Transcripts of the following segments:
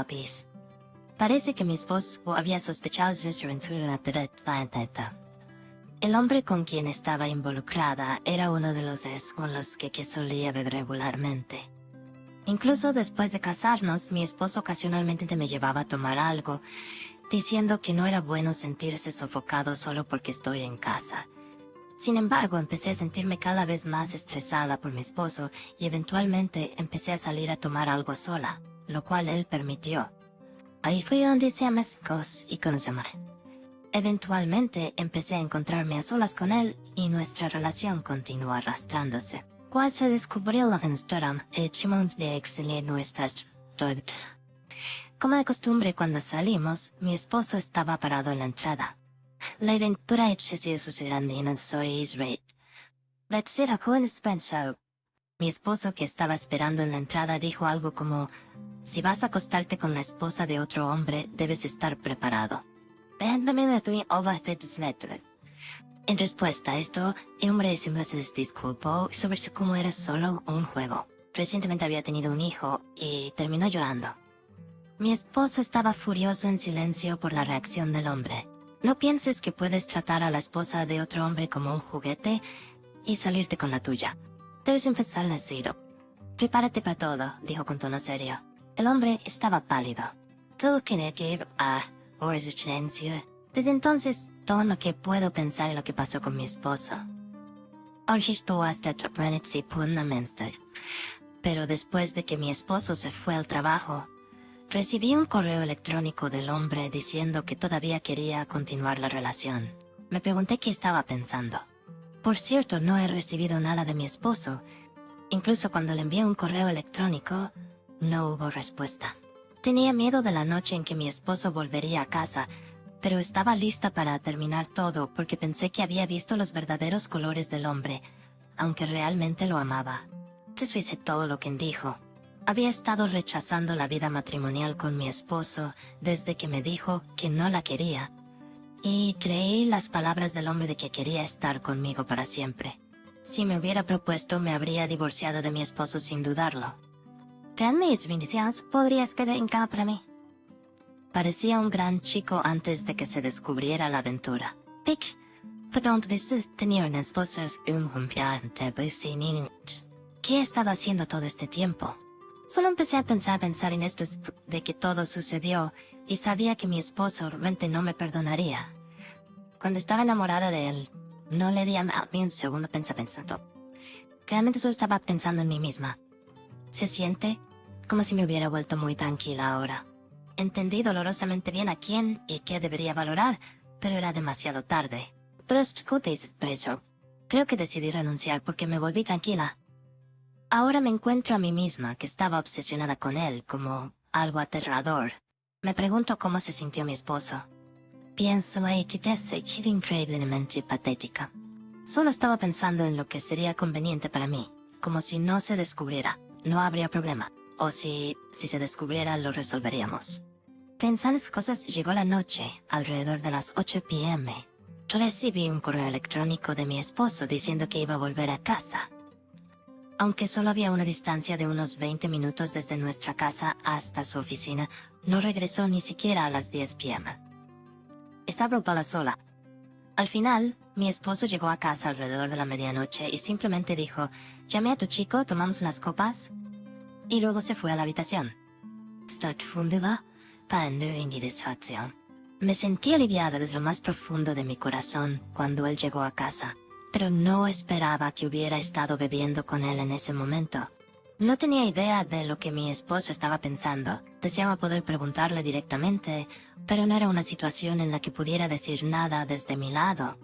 hobbies. Parece que mi esposo había sospechado de su naturaleza. El hombre con quien estaba involucrada era uno de los con los que solía beber regularmente. Incluso después de casarnos, mi esposo ocasionalmente me llevaba a tomar algo, diciendo que no era bueno sentirse sofocado solo porque estoy en casa. Sin embargo, empecé a sentirme cada vez más estresada por mi esposo y eventualmente empecé a salir a tomar algo sola, lo cual él permitió. Ahí fue donde hice amigos y conocimos. Eventualmente empecé a encontrarme a solas con él y nuestra relación continuó arrastrándose. Cuando se descubrió la Instagram, echamos de exiliar nuestras deudas. Como de costumbre cuando salimos, mi esposo estaba parado en la entrada. La aventura excesiva sucediendo en soy Israel. Let's sit a coin show. Mi esposo que estaba esperando en la entrada dijo algo como: si vas a acostarte con la esposa de otro hombre, debes estar preparado. En respuesta a esto, el hombre siempre se disculpó sobre cómo era solo un juego. Recientemente había tenido un hijo y terminó llorando. Mi esposo estaba furioso en silencio por la reacción del hombre. No pienses que puedes tratar a la esposa de otro hombre como un juguete y salirte con la tuya. Debes empezar a decirlo. Prepárate para todo, dijo con tono serio. El hombre estaba pálido. Todo quería que ir a silencio. Desde entonces, todo lo que puedo pensar en lo que pasó con mi esposo. Pero después de que mi esposo se fue al trabajo, recibí un correo electrónico del hombre diciendo que todavía quería continuar la relación. Me pregunté qué estaba pensando. Por cierto, no he recibido nada de mi esposo. Incluso cuando le envié un correo electrónico, no hubo respuesta. Tenía miedo de la noche en que mi esposo volvería a casa, pero estaba lista para terminar todo porque pensé que había visto los verdaderos colores del hombre, aunque realmente lo amaba. Eso hice todo lo que dijo. Había estado rechazando la vida matrimonial con mi esposo desde que me dijo que no la quería, y creí las palabras del hombre de que quería estar conmigo para siempre. Si me hubiera propuesto, me habría divorciado de mi esposo sin dudarlo. Mis bendiciones, podrías quedar en casa para mí. Parecía un gran chico antes de que se descubriera la aventura. Perdón, tenía un esposo ¿Qué he estado haciendo todo este tiempo? Solo empecé a pensar en esto de que todo sucedió y sabía que mi esposo realmente no me perdonaría. Cuando estaba enamorada de él, no le di a mí un segundo pensamiento. Realmente solo estaba pensando en mí misma. Se siente como si me hubiera vuelto muy tranquila ahora. Entendí dolorosamente bien a quién y qué debería valorar, pero era demasiado tarde. Creo que decidí renunciar porque me volví tranquila. Ahora me encuentro a mí misma que estaba obsesionada con él como algo aterrador. Me pregunto cómo se sintió mi esposo. Pienso que era increíblemente patética. Solo estaba pensando en lo que sería conveniente para mí, como si no se descubriera, no habría problema, o si se descubriera lo resolveríamos. Pensando en esas cosas, llegó la noche, alrededor de las 8 p.m. Recibí un correo electrónico de mi esposo diciendo que iba a volver a casa. Aunque solo había una distancia de unos 20 minutos desde nuestra casa hasta su oficina, no regresó ni siquiera a las 10 p.m. Estaba para sola. Al final, mi esposo llegó a casa alrededor de la medianoche y simplemente dijo: llamé a tu chico, tomamos unas copas, y luego se fue a la habitación. Me sentí aliviada desde lo más profundo de mi corazón cuando él llegó a casa, pero no esperaba que hubiera estado bebiendo con él en ese momento. No tenía idea de lo que mi esposo estaba pensando. Deseaba poder preguntarle directamente, pero no era una situación en la que pudiera decir nada desde mi lado.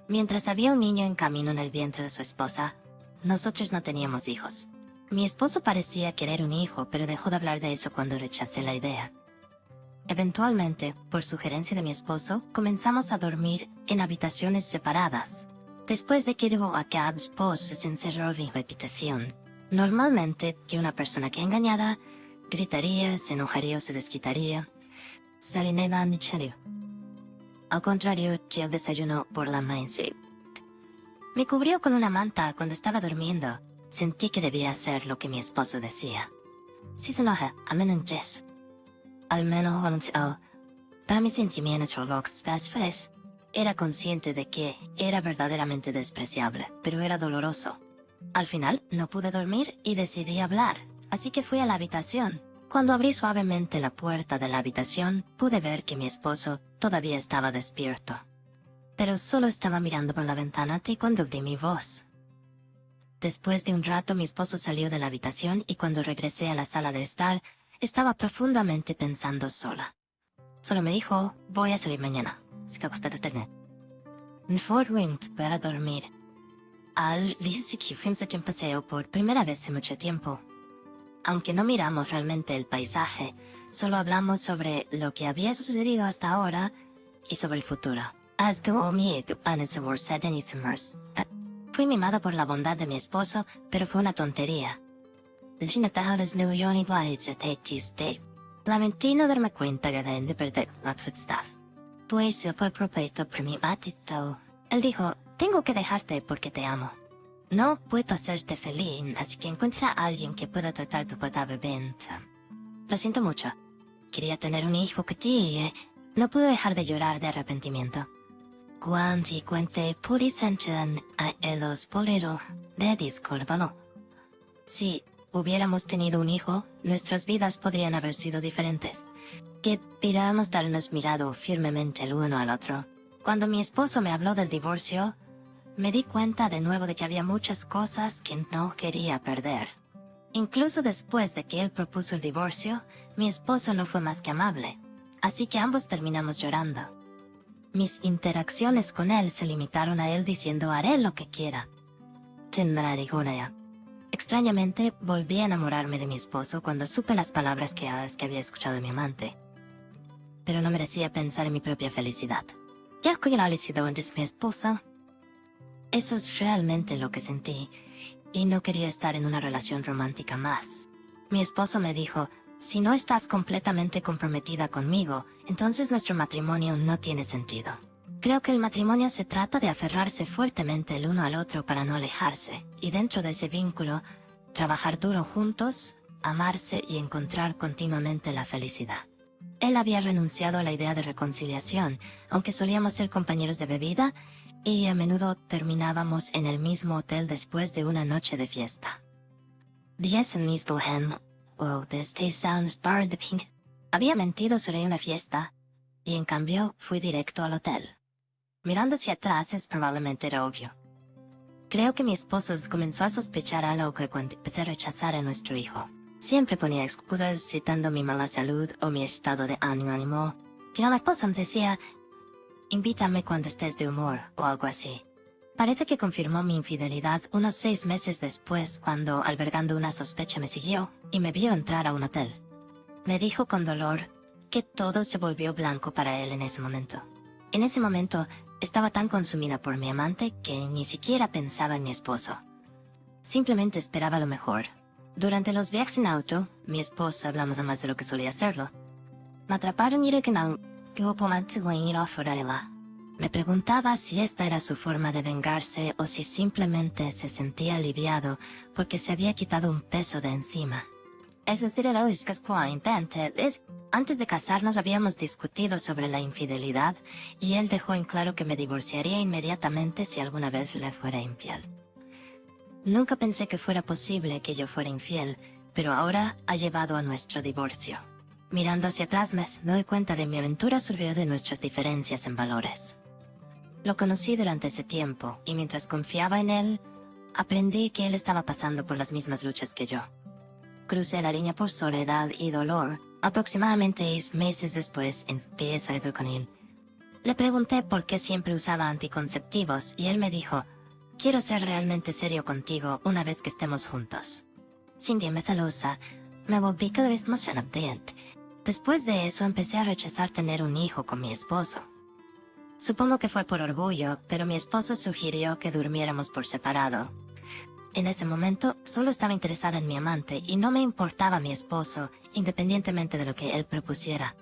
Mientras había un niño en camino en el vientre de su esposa, nosotros no teníamos hijos. Mi esposo parecía querer un hijo, pero dejó de hablar de eso cuando rechacé la idea. Eventualmente, por sugerencia de mi esposo, comenzamos a dormir en habitaciones separadas. Después de que llegó a cabo, mi esposo se encerró en mi habitación. Normalmente, que una persona que engañada gritaría, se enojaría o se desquitaría. Sarineva Nichario. Al contrario, yo desayuno por la mañana. Me cubrió con una manta cuando estaba durmiendo. Sentí que debía hacer lo que mi esposo decía. Si se enoja, almeno Jess. Almeno para mis sentimientos fes. Era consciente de que era verdaderamente despreciable, pero era doloroso. Al final, no pude dormir y decidí hablar, así que fui a la habitación. Cuando abrí suavemente la puerta de la habitación, pude ver que mi esposo todavía estaba despierto. Pero solo estaba mirando por la ventana cuando oí mi voz. Después de un rato mi esposo salió de la habitación y cuando regresé a la sala de estar, estaba profundamente pensando sola. Solo me dijo, voy a salir mañana. Me fue para dormir. Al dije que fuimos a un paseo por primera vez en mucho tiempo. Aunque no miramos realmente el paisaje, solo hablamos sobre lo que había sucedido hasta ahora y sobre el futuro. Fui mimado por la bondad de mi esposo, pero fue una tontería. Lamenté no darme cuenta de perder la amistad. Pues fue propuesto por mi matito. Él dijo, tengo que dejarte porque te amo. No puedo hacerte feliz, así que encuentra a alguien que pueda tratar tu potable bien. Lo siento mucho. Quería tener un hijo que ti. No pude dejar de llorar de arrepentimiento. Cuando cuente puri senchen a los polero de discúlpalo. Si hubiéramos tenido un hijo, nuestras vidas podrían haber sido diferentes. Que pudiéramos darnos mirado firmemente el uno al otro. Cuando mi esposo me habló del divorcio, me di cuenta de nuevo de que había muchas cosas que no quería perder. Incluso después de que él propuso el divorcio, mi esposo no fue más que amable. Así que ambos terminamos llorando. Mis interacciones con él se limitaron a él diciendo haré lo que quiera. Extrañamente, volví a enamorarme de mi esposo cuando supe las palabras que había escuchado de mi amante. Pero no merecía pensar en mi propia felicidad. Ya que yo le sido antes mi esposa. Eso es realmente lo que sentí, y no quería estar en una relación romántica más. Mi esposo me dijo, si no estás completamente comprometida conmigo, entonces nuestro matrimonio no tiene sentido. Creo que el matrimonio se trata de aferrarse fuertemente el uno al otro para no alejarse, y dentro de ese vínculo, trabajar duro juntos, amarse y encontrar continuamente la felicidad. Él había renunciado a la idea de reconciliación, aunque solíamos ser compañeros de bebida, y a menudo terminábamos en el mismo hotel después de una noche de fiesta. Había mentido sobre una fiesta, y en cambio fui directo al hotel. Mirando hacia atrás probablemente era obvio. Creo que mi esposo comenzó a sospechar algo cuando empecé a rechazar a nuestro hijo. Siempre ponía excusas citando mi mala salud o mi estado de ánimo. Pero mi esposo me decía, invítame cuando estés de humor o algo así. Parece que confirmó mi infidelidad unos 6 meses después cuando, albergando una sospecha, me siguió y me vio entrar a un hotel. Me dijo con dolor que todo se volvió blanco para él en ese momento. En ese momento, estaba tan consumida por mi amante que ni siquiera pensaba en mi esposo. Simplemente esperaba lo mejor. Durante los viajes en auto, mi esposa hablamos más de lo que solía hacerlo. Me atraparon y me preguntaba si esta era su forma de vengarse o si simplemente se sentía aliviado porque se había quitado un peso de encima. Antes de casarnos habíamos discutido sobre la infidelidad y él dejó en claro que me divorciaría inmediatamente si alguna vez le fuera infiel. Nunca pensé que fuera posible que yo fuera infiel, pero ahora ha llevado a nuestro divorcio. Mirando hacia atrás me doy cuenta de mi aventura surgió de nuestras diferencias en valores. Lo conocí durante ese tiempo y mientras confiaba en él, aprendí que él estaba pasando por las mismas luchas que yo. Crucé la línea por soledad y dolor. Aproximadamente 6 meses después empecé a ir con él. Le pregunté por qué siempre usaba anticonceptivos y él me dijo, quiero ser realmente serio contigo una vez que estemos juntos. Sintiéndome celosa, me volví cada vez más enamorada. Después de eso empecé a rechazar tener un hijo con mi esposo. Supongo que fue por orgullo, pero mi esposo sugirió que durmiéramos por separado. En ese momento, solo estaba interesada en mi amante y no me importaba mi esposo, independientemente de lo que él propusiera.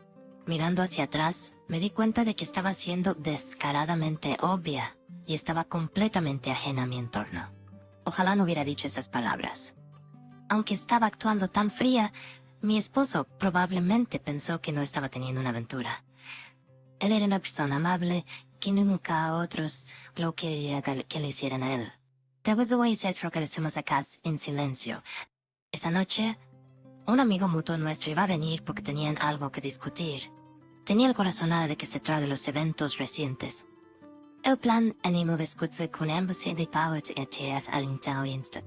Mirando hacia atrás, me di cuenta de que estaba siendo descaradamente obvia. y estaba completamente ajena a mi entorno. Ojalá no hubiera dicho esas palabras. Aunque estaba actuando tan fría, mi esposo probablemente pensó que no estaba teniendo una aventura. Él era una persona amable que nunca a otros lo quería que le hicieran a él. Después de Moisés regresamos a casa en silencio. Esa noche, un amigo mutuo nuestro iba a venir porque tenían algo que discutir. Tenía el corazonada de que se trata de los eventos recientes. El plan animo discutir con ambos de Power al instante.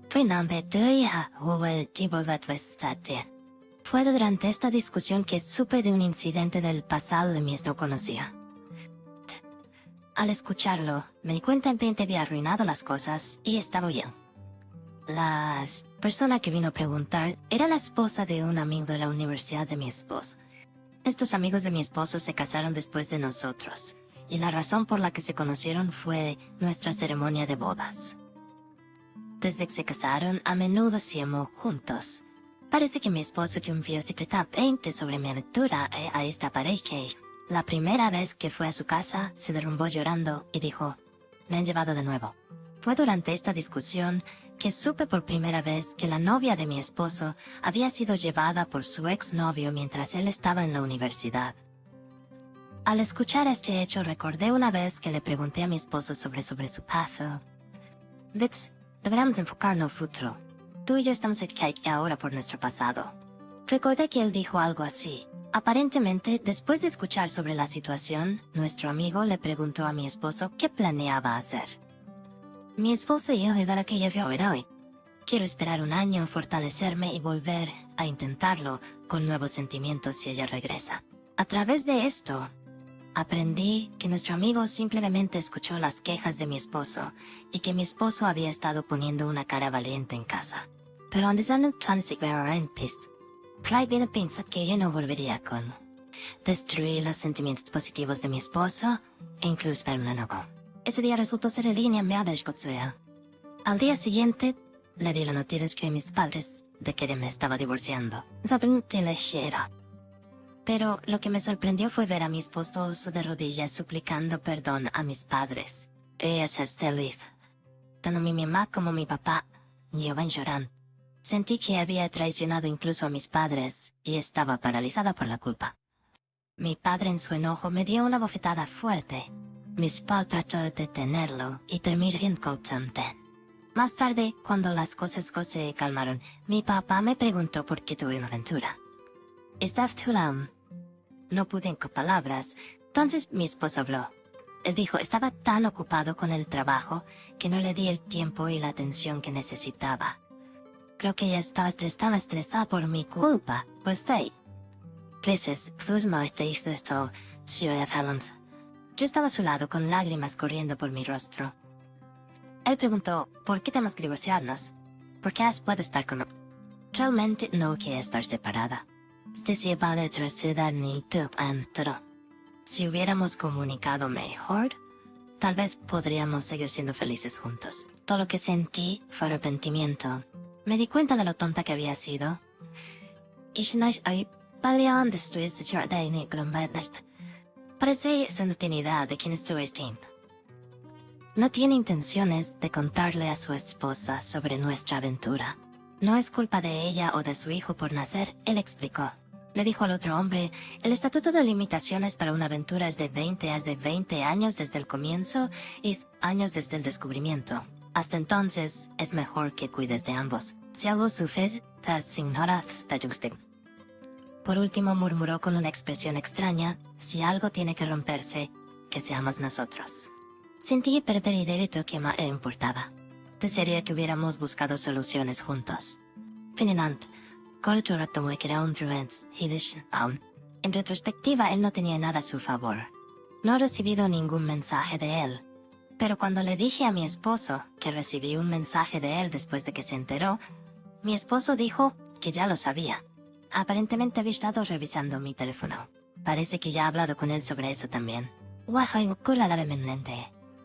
Fue nombre de hija o el tipo de vestate. Fue durante esta discusión que supe de un incidente del pasado de mis no conocía. Al escucharlo, me di cuenta en que había arruinado las cosas y estaba bien. La persona que vino a preguntar era la esposa de un amigo de la universidad de mi esposo. Estos amigos de mi esposo se casaron después de nosotros, y la razón por la que se conocieron fue nuestra ceremonia de bodas. Desde que se casaron, a menudo hacíamos juntos. Parece que mi esposo confió secretamente sobre mi aventura a esta pareja. La primera vez que fue a su casa, se derrumbó llorando y dijo, "Me han llevado de nuevo". Fue durante esta discusión que supe por primera vez que la novia de mi esposo había sido llevada por su exnovio mientras él estaba en la universidad. Al escuchar este hecho recordé una vez que le pregunté a mi esposo sobre su pasado. Vix, deberíamos enfocarnos en el futuro. Tú y yo estamos aquí ahora por nuestro pasado. Recordé que él dijo algo así. Aparentemente, después de escuchar sobre la situación, nuestro amigo le preguntó a mi esposo qué planeaba hacer. Mi esposo y yo era que ya vio hoy. Quiero esperar un año, fortalecerme y volver a intentarlo con nuevos sentimientos si ella regresa. A través de esto, aprendí que nuestro amigo simplemente escuchó las quejas de mi esposo y que mi esposo había estado poniendo una cara valiente en casa. Pero antes de en pista, Pride piensa que yo no volvería con destruir los sentimientos positivos de mi esposo e incluso para un enojo. Ese día resultó ser el día me había. Al día siguiente, le di la noticia a mis padres de que me estaba divorciando. Ligera. Pero lo que me sorprendió fue ver a mi esposo de rodillas suplicando perdón a mis padres. Ella es feliz. Tanto mi mamá como mi papá iban llorando. Sentí que había traicionado incluso a mis padres y estaba paralizada por la culpa. Mi padre en su enojo me dio una bofetada fuerte. Mis padres trató de detenerlo y terminé en también. Más tarde, cuando las cosas se calmaron, mi papá me preguntó por qué tuve una aventura. ¿Estás tulam? No pude en palabras, entonces mi esposo habló. Él dijo, estaba tan ocupado con el trabajo que no le di el tiempo y la atención que necesitaba. Creo que ella estaba estresada por mi culpa, pues sí. Gracias, sus muertes de esto, Sir Helen. Yo estaba a su lado con lágrimas corriendo por mi rostro. Él preguntó, ¿por qué tenemos que divorciarnos? ¿Por qué puedo estar con... Realmente no quiero estar separada. Si hubiéramos comunicado mejor, tal vez podríamos seguir siendo felices juntos. Todo lo que sentí fue arrepentimiento. Me di cuenta de lo tonta que había sido. Parece esa no tiene idea de quién estuve distinto. No tiene intenciones de contarle a su esposa sobre nuestra aventura. No es culpa de ella o de su hijo por nacer, él explicó. Le dijo al otro hombre, el estatuto de limitaciones para una aventura es de 20 años desde el comienzo y años desde el descubrimiento. Hasta entonces, es mejor que cuides de ambos. Si algo sufres, te ignoras de justicia. Por último murmuró con una expresión extraña, si algo tiene que romperse, que seamos nosotros. Sentí perder y débito que me importaba. Desearía que hubiéramos buscado soluciones juntos. Finalmente, en retrospectiva, él no tenía nada a su favor. No he recibido ningún mensaje de él. Pero cuando le dije a mi esposo que recibí un mensaje de él después de que se enteró, mi esposo dijo que ya lo sabía. Aparentemente había estado revisando mi teléfono. Parece que ya ha hablado con él sobre eso también.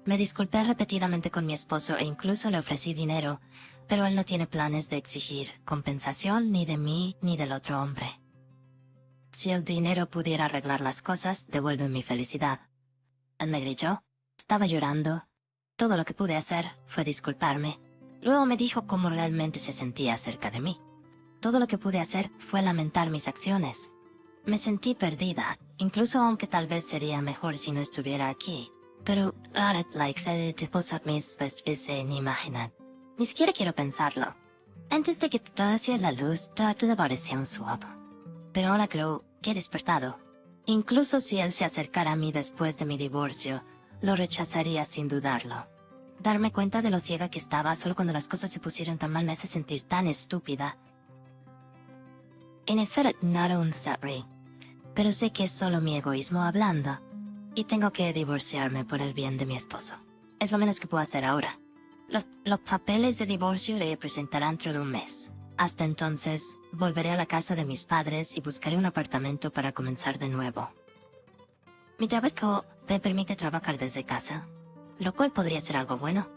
Me disculpé repetidamente con mi esposo e incluso le ofrecí dinero, pero él no tiene planes de exigir compensación ni de mí ni del otro hombre. Si el dinero pudiera arreglar las cosas, devuelve mi felicidad. Él me gritó, estaba llorando, Todo lo que pude hacer fue disculparme. Luego me dijo cómo realmente se sentía acerca de mí. Todo lo que pude hacer fue lamentar mis acciones. Me sentí perdida, incluso aunque tal vez sería mejor si no estuviera aquí. Pero ahora, ni imaginar. Ni siquiera quiero pensarlo. Antes de que todo hacia la luz, todo parecía un suave. Pero ahora creo que he despertado. Incluso si él se acercara a mí después de mi divorcio, lo rechazaría sin dudarlo. Darme cuenta de lo ciega que estaba solo cuando las cosas se pusieron tan mal me hace sentir tan estúpida. En efecto, no era un sabri, pero sé que es solo mi egoísmo hablando. Y tengo que divorciarme por el bien de mi esposo. Es lo menos que puedo hacer ahora. Los papeles de divorcio le presentarán dentro de un mes. Hasta entonces, volveré a la casa de mis padres y buscaré un apartamento para comenzar de nuevo. Mi trabajo me permite trabajar desde casa, lo cual podría ser algo bueno.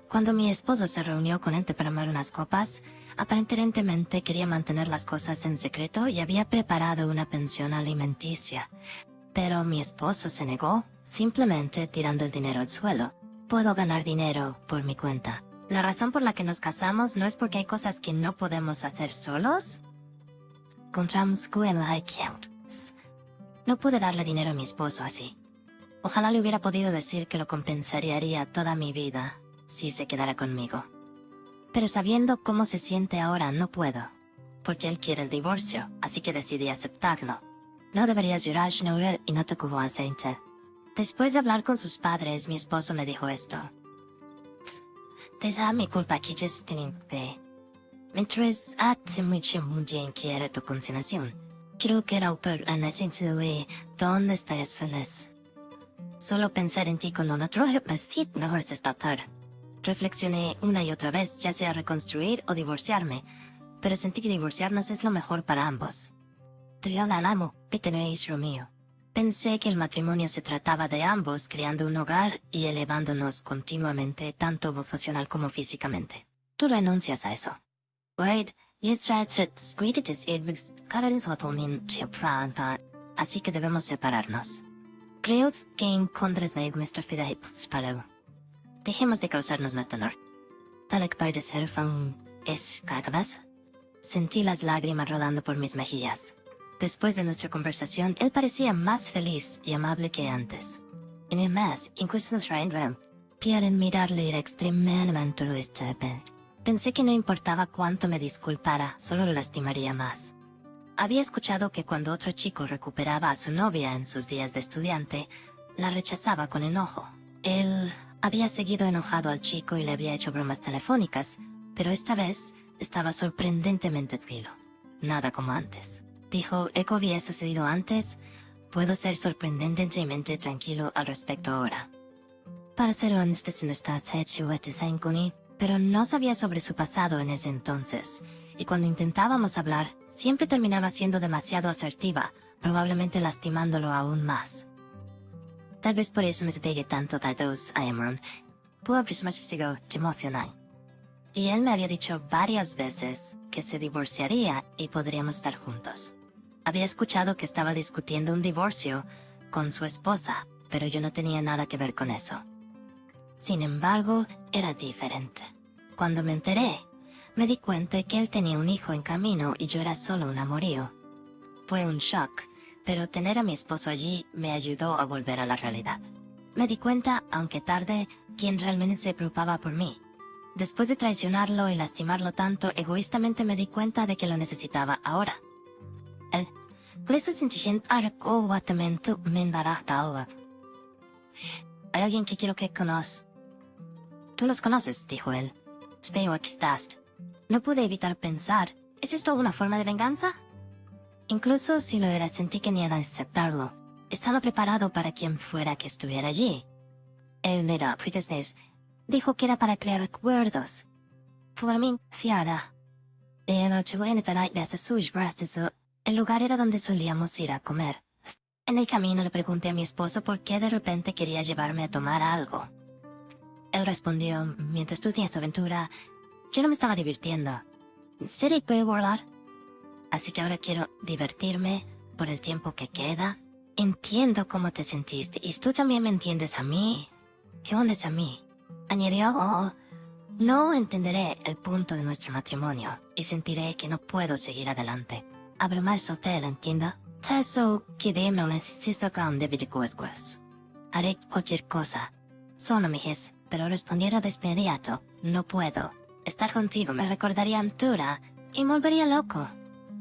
Cuando mi esposo se reunió con él para tomar unas copas, aparentemente quería mantener las cosas en secreto y había preparado una pensión alimenticia. Pero mi esposo se negó, simplemente tirando el dinero al suelo. Puedo ganar dinero por mi cuenta. La razón por la que nos casamos no es porque hay cosas que no podemos hacer solos. No pude darle dinero a mi esposo así. Ojalá le hubiera podido decir que lo compensaría toda mi vida si se quedara conmigo. Pero sabiendo cómo se siente ahora no puedo, porque él quiere el divorcio, así que decidí aceptarlo. No deberías llorar, Schnurr, y no te cubo aceite. Después de hablar con sus padres, mi esposo me dijo esto. Te da mi culpa que ya tienen fe. Mientras hace mucho bien que era tu consignación, creo que era por la necesidad de donde estás feliz. Solo pensar en ti con lo natural mejor se tratar. Reflexioné una y otra vez, ya sea reconstruir o divorciarme, pero sentí que divorciarnos es lo mejor para ambos. Mío. Pensé que el matrimonio se trataba de ambos creando un hogar y elevándonos continuamente, tanto emocional como físicamente. Tú renuncias a eso. Así que debemos separarnos. Creo que encontres nuestra vida. Dejemos de causarnos más dolor. Tal que parece ser es cada vez. Sentí las lágrimas rodando por mis mejillas. Después de nuestra conversación, él parecía más feliz y amable que antes. En el más, incluso quieren mirarle era extremadamente estable. Pensé que no importaba cuánto me disculpara, solo lo lastimaría más. Había escuchado que cuando otro chico recuperaba a su novia en sus días de estudiante, la rechazaba con enojo. Él había seguido enojado al chico y le había hecho bromas telefónicas, pero esta vez estaba sorprendentemente tranquilo. Nada como antes. Dijo, ¿eco había sucedido antes? Puedo ser sorprendentemente tranquilo al respecto ahora. Para ser honesto, no estás hecho pero no sabía sobre su pasado en ese entonces, y cuando intentábamos hablar, siempre terminaba siendo demasiado asertiva, probablemente lastimándolo aún más. Tal vez por eso me pegué tanto a dos a Emron. Pudo aproximarse te emocionar. Y él me había dicho varias veces que se divorciaría y podríamos estar juntos. Había escuchado que estaba discutiendo un divorcio con su esposa, pero yo no tenía nada que ver con eso. Sin embargo, era diferente. Cuando me enteré, me di cuenta que él tenía un hijo en camino y yo era solo un amorío. Fue un shock, pero tener a mi esposo allí me ayudó a volver a la realidad. Me di cuenta, aunque tarde, quién realmente se preocupaba por mí. Después de traicionarlo y lastimarlo tanto, egoístamente me di cuenta de que lo necesitaba ahora. Él, hay alguien que quiero que conozcas. Tú los conoces, dijo él. No pude evitar pensar, ¿es esto una forma de venganza? Incluso si lo era, sentí que ni era aceptarlo. Estaba preparado para quien fuera que estuviera allí. Él era dijo que era para crear recuerdos. Fue mí, fiada. El lugar era donde solíamos ir a comer. En el camino le pregunté a mi esposo por qué de repente quería llevarme a tomar algo. Él respondió, mientras tú tienes tu aventura, yo no me estaba divirtiendo. ¿Sería que puedo volar? Así que ahora quiero divertirme por el tiempo que queda. Entiendo cómo te sentiste y tú también me entiendes a mí. ¿Qué onda a mí? Añadió, no entenderé el punto de nuestro matrimonio y sentiré que no puedo seguir adelante. Abro más hotel, entiendo. Eso que no necesito que un debit de haré cualquier cosa. Solo me dijes, pero respondieron de inmediato. No puedo. Estar contigo me recordaría altura y me volvería loco.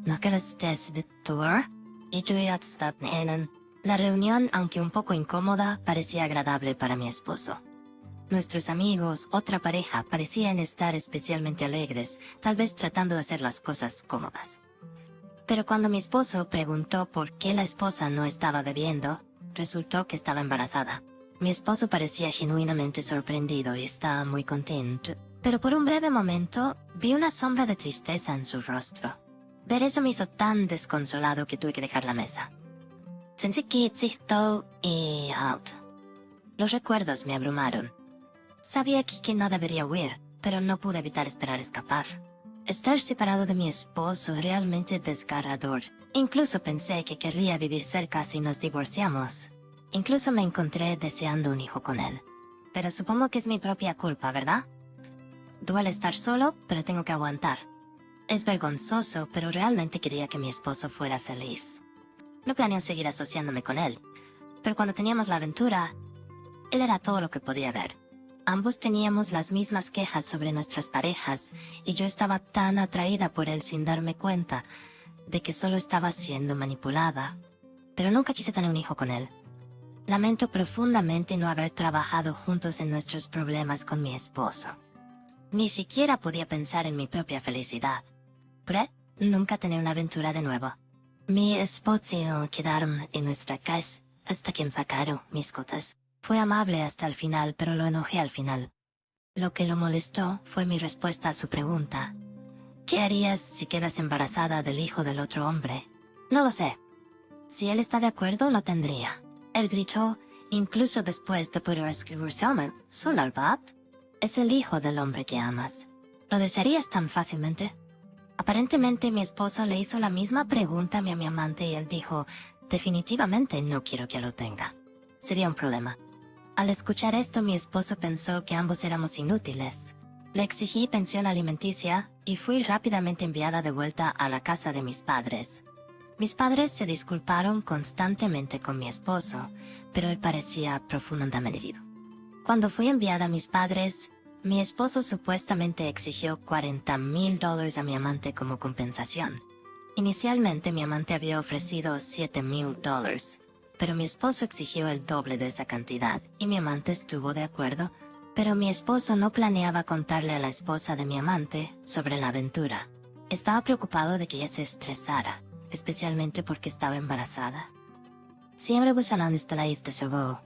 ¿No quieres de tour? Y yo ya estaba en la reunión, aunque un poco incómoda, parecía agradable para mi esposo. Nuestros amigos, otra pareja, parecían estar especialmente alegres, tal vez tratando de hacer las cosas cómodas. Pero cuando mi esposo preguntó por qué la esposa no estaba bebiendo, resultó que estaba embarazada. Mi esposo parecía genuinamente sorprendido y estaba muy contento, pero por un breve momento vi una sombra de tristeza en su rostro. Ver eso me hizo tan desconsolado que tuve que dejar la mesa. Sentí que existo y out. Los recuerdos me abrumaron. Sabía que no debería huir, pero no pude evitar esperar escapar. Estar separado de mi esposo realmente desgarrador. Incluso pensé que querría vivir cerca si nos divorciamos. Incluso me encontré deseando un hijo con él. Pero supongo que es mi propia culpa, ¿verdad? Duele estar solo, pero tengo que aguantar. Es vergonzoso, pero realmente quería que mi esposo fuera feliz. No planeo seguir asociándome con él, pero cuando teníamos la aventura, él era todo lo que podía ver. Ambos teníamos las mismas quejas sobre nuestras parejas, y yo estaba tan atraída por él sin darme cuenta de que solo estaba siendo manipulada. Pero nunca quise tener un hijo con él. Lamento profundamente no haber trabajado juntos en nuestros problemas con mi esposo. Ni siquiera podía pensar en mi propia felicidad. Pero nunca tener una aventura de nuevo. Mi esposo quedaron en nuestra casa hasta que empacaron mis cosas. Fue amable hasta el final, pero lo enojé al final. Lo que lo molestó fue mi respuesta a su pregunta. ¿Qué harías si quedas embarazada del hijo del otro hombre? No lo sé. Si él está de acuerdo, lo tendría. Él gritó, incluso después de poder escribirse solo al bat. Es el hijo del hombre que amas. ¿Lo desearías tan fácilmente? Aparentemente mi esposo le hizo la misma pregunta a mi amante y él dijo, definitivamente no quiero que lo tenga. Sería un problema. Al escuchar esto, mi esposo pensó que ambos éramos inútiles. Le exigí pensión alimenticia y fui rápidamente enviada de vuelta a la casa de mis padres. Mis padres se disculparon constantemente con mi esposo, pero él parecía profundamente herido. Cuando fui enviada a mis padres, mi esposo supuestamente exigió $40,000 a mi amante como compensación. Inicialmente mi amante había ofrecido $7,000. Pero mi esposo exigió el doble de esa cantidad, y mi amante estuvo de acuerdo, pero mi esposo no planeaba contarle a la esposa de mi amante sobre la aventura. Estaba preocupado de que ella se estresara, especialmente porque estaba embarazada. Siempre buscando la de su voz.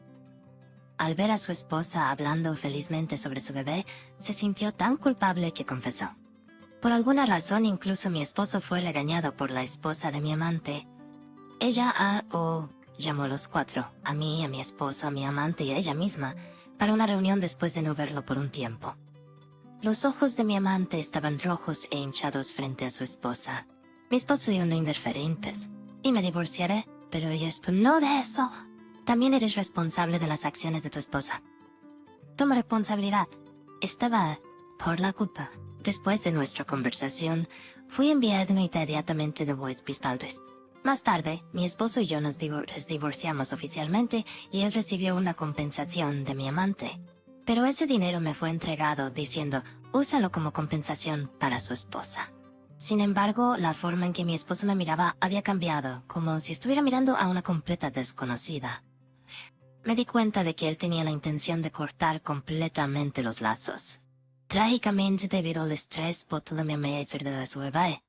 Al ver a su esposa hablando felizmente sobre su bebé, se sintió tan culpable que confesó. Por alguna razón, incluso mi esposo fue regañado por la esposa de mi amante. Ella llamó a los cuatro, a mí, a mi esposo, a mi amante y a ella misma, para una reunión después de no verlo por un tiempo. Los ojos de mi amante estaban rojos e hinchados frente a su esposa. Mi esposo y yo no interferimos, y me divorciaré, pero ella no de eso. También eres responsable de las acciones de tu esposa. Toma responsabilidad. Estaba por la culpa. Después de nuestra conversación, fui enviada inmediatamente de mis padres. Más tarde, mi esposo y yo nos divorciamos oficialmente y él recibió una compensación de mi amante. Pero ese dinero me fue entregado diciendo, úsalo como compensación para su esposa. Sin embargo, la forma en que mi esposo me miraba había cambiado, como si estuviera mirando a una completa desconocida. Me di cuenta de que él tenía la intención de cortar completamente los lazos. Trágicamente, debido al estrés, botó mi amante de su bebé.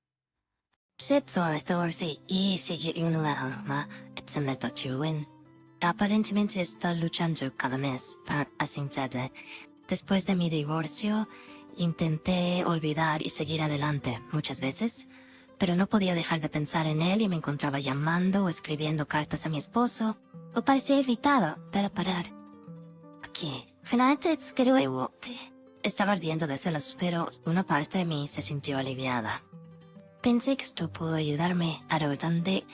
Aparentemente está luchando cada mes para ascender. Después de mi divorcio, intenté olvidar y seguir adelante muchas veces, pero no podía dejar de pensar en él y me encontraba llamando o escribiendo cartas a mi esposo, o parecía irritado para parar. Aquí, finalmente estaba ardiendo de celos, pero una parte de mí se sintió aliviada. Pensé que esto pudo ayudarme a redonde.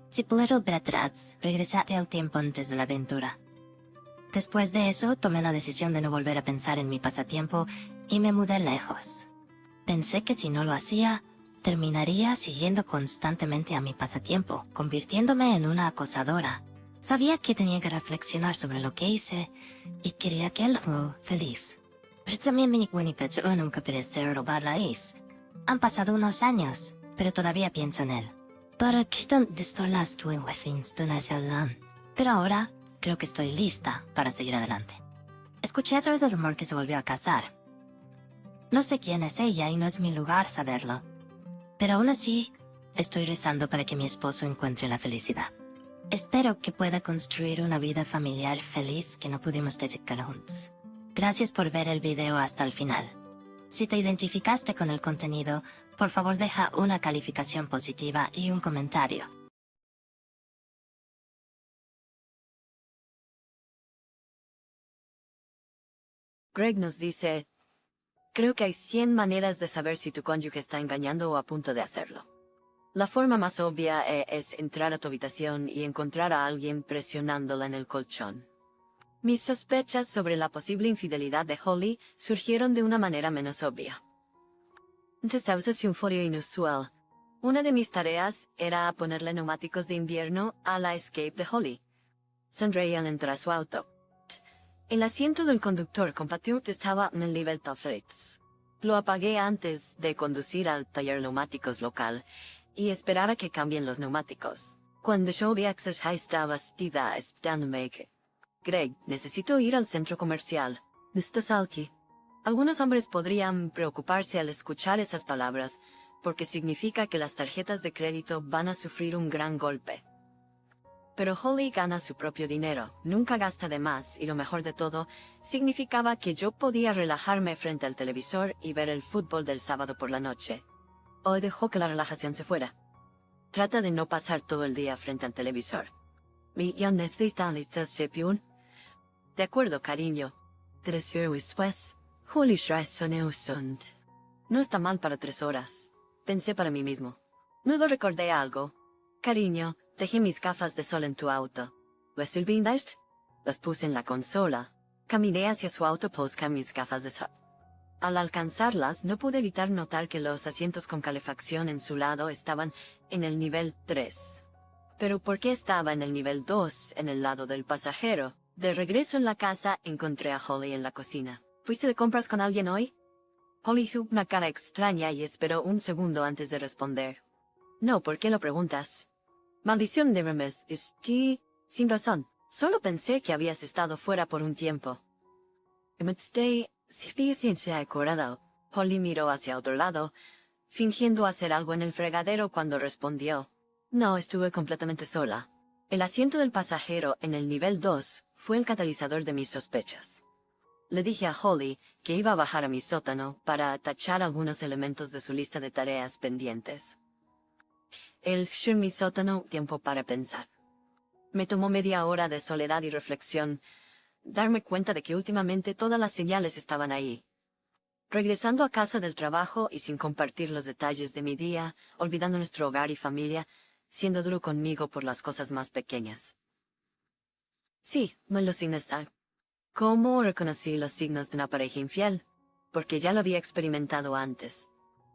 Si puedo ver atrás, regresate al tiempo antes de la aventura. Después de eso, tomé la decisión de no volver a pensar en mi pasatiempo y me mudé lejos. Pensé que si no lo hacía, terminaría siguiendo constantemente a mi pasatiempo, convirtiéndome en una acosadora. Sabía que tenía que reflexionar sobre lo que hice y quería que él fuera feliz. Han pasado unos años, pero todavía pienso en él. Pero ahora creo que estoy lista para seguir adelante. Escuché a través del rumor que se volvió a casar. No sé quién es ella y no es mi lugar saberlo. Pero aún así, estoy rezando para que mi esposo encuentre la felicidad. Espero que pueda construir una vida familiar feliz que no pudimos dedicar juntos. Gracias por ver el video hasta el final. Si te identificaste con el contenido, por favor deja una calificación positiva y un comentario. Greg nos dice, creo que hay 100 maneras de saber si tu cónyuge está engañando o a punto de hacerlo. La forma más obvia es entrar a tu habitación y encontrar a alguien presionándola en el colchón. Mis sospechas sobre la posible infidelidad de Holly surgieron de una manera menos obvia. Antes de esa euforia inusual, una de mis tareas era ponerle neumáticos de invierno a la Escape de Holly. Sonreí al entrar a su auto. El asiento del conductor compacto estaba en el nivel top rates. Lo apagué antes de conducir al taller neumáticos local y esperar a que cambien los neumáticos. Cuando yo vi a estaba vestida esperándome que... Greg, necesito ir al centro comercial. ¿Estás aquí? Algunos hombres podrían preocuparse al escuchar esas palabras, porque significa que las tarjetas de crédito van a sufrir un gran golpe. Pero Holly gana su propio dinero, nunca gasta de más y lo mejor de todo, significaba que yo podía relajarme frente al televisor y ver el fútbol del sábado por la noche. Hoy dejó que la relajación se fuera. Trata de no pasar todo el día frente al televisor. De acuerdo, cariño. 3 horas después, Holly no está mal para 3 horas. Pensé para mí mismo. Luego recordé algo. Cariño, dejé mis gafas de sol en tu auto. ¿Las olvidaste? Las puse en la consola. Caminé hacia su auto buscar mis gafas de sol. Al alcanzarlas, no pude evitar notar que los asientos con calefacción en su lado estaban en el nivel 3. Pero ¿por qué estaba en el nivel 2 en el lado del pasajero? De regreso en la casa, encontré a Holly en la cocina. ¿Fuiste de compras con alguien hoy? Holly hizo una cara extraña y esperó un segundo antes de responder. No, ¿por qué lo preguntas? Maldición de Remes, sin razón. Solo pensé que habías estado fuera por un tiempo. Holly miró hacia otro lado, fingiendo hacer algo en el fregadero cuando respondió. No, estuve completamente sola. El asiento del pasajero en el nivel 2 fue el catalizador de mis sospechas. Le dije a Holly que iba a bajar a mi sótano para tachar algunos elementos de su lista de tareas pendientes. En mi sótano, tiempo para pensar. Me tomó media hora de soledad y reflexión, darme cuenta de que últimamente todas las señales estaban ahí. Regresando a casa del trabajo y sin compartir los detalles de mi día, olvidando nuestro hogar y familia, siendo duro conmigo por las cosas más pequeñas. Sí, me lo significa. ¿Cómo reconocí los signos de una pareja infiel? Porque ya lo había experimentado antes.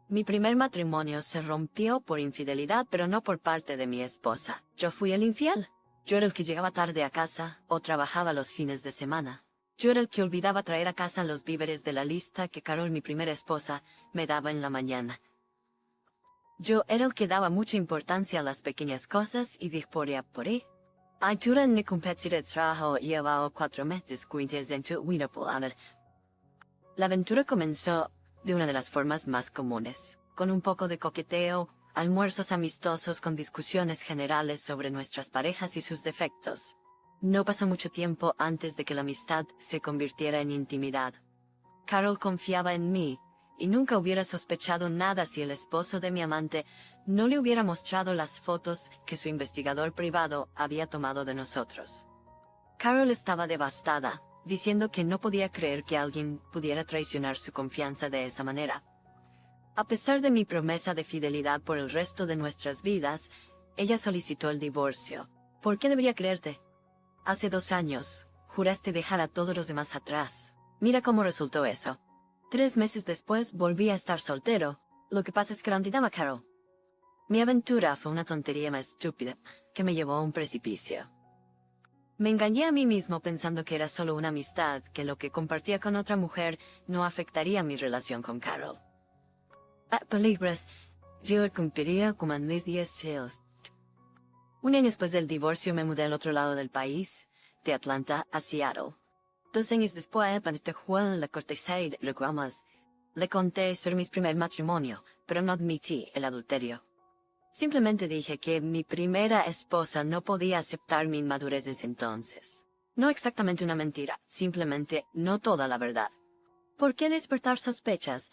Mi primer matrimonio se rompió por infidelidad, pero no por parte de mi esposa. Yo fui el infiel. Yo era el que llegaba tarde a casa o trabajaba los fines de semana. Yo era el que olvidaba traer a casa los víveres de la lista que Carol, mi primera esposa, me daba en la mañana. Yo era el que daba mucha importancia a las pequeñas cosas y disponía por ahí. Durante mi competitivo de trabajo llevaba 4 meses cuentes en tu vida polar. La aventura comenzó de una de las formas más comunes, con un poco de coqueteo, almuerzos amistosos con discusiones generales sobre nuestras parejas y sus defectos. No pasó mucho tiempo antes de que la amistad se convirtiera en intimidad. Carol confiaba en mí, y nunca hubiera sospechado nada si el esposo de mi amante no le hubiera mostrado las fotos que su investigador privado había tomado de nosotros. Carol estaba devastada, diciendo que no podía creer que alguien pudiera traicionar su confianza de esa manera. A pesar de mi promesa de fidelidad por el resto de nuestras vidas, ella solicitó el divorcio. ¿Por qué debería creerte? Hace 2 años, Juraste dejar a todos los demás atrás. Mira cómo resultó eso. 3 meses después volví a estar soltero. Lo que pasa es que no olvidaba a Carol. Mi aventura fue una tontería más estúpida que me llevó a un precipicio. Me engañé a mí mismo pensando que era solo una amistad, que lo que compartía con otra mujer no afectaría mi relación con Carol. Palabras, yo cumpliría como en mis 10 deseos. Un año después del divorcio me mudé al otro lado del país, de Atlanta a Seattle. 2 años después, cuando te Juan la cortesía de Guamas, le conté sobre mi primer matrimonio, pero no admití el adulterio. Simplemente dije que mi primera esposa no podía aceptar mi inmadurez desde entonces. No exactamente una mentira, simplemente no toda la verdad. ¿Por qué despertar sospechas?